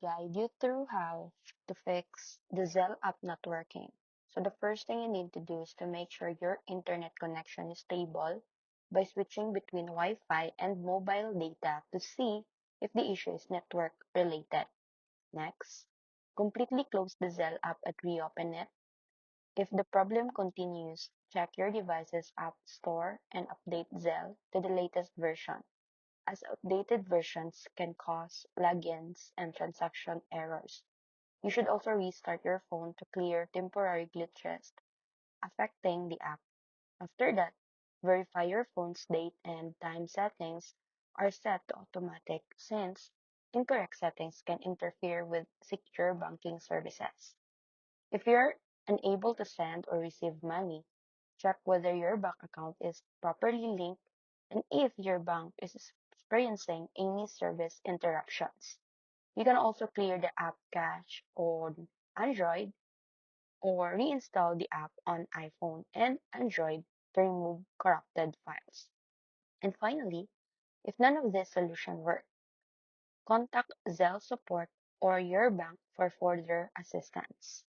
guide you through how to fix the Zelle app not working. So the first thing you need to do is to make sure your internet connection is stable by switching between Wi-Fi and mobile data to see if the issue is network related. Next, completely close the Zelle app and reopen it. If the problem continues, check your device's app store and update Zelle to the latest version, as outdated versions can cause logins and transaction errors. You should also restart your phone to clear temporary glitches affecting the app. After that, verify your phone's date and time settings are set to automatic since incorrect settings can interfere with secure banking services. If you're unable to send or receive money, check whether your bank account is properly linked and if your bank is experiencing any service interruptions. You can also clear the app cache on Android or reinstall the app on iPhone and Android to remove corrupted files. And finally, if none of these solutions work, contact Zelle support or your bank for further assistance.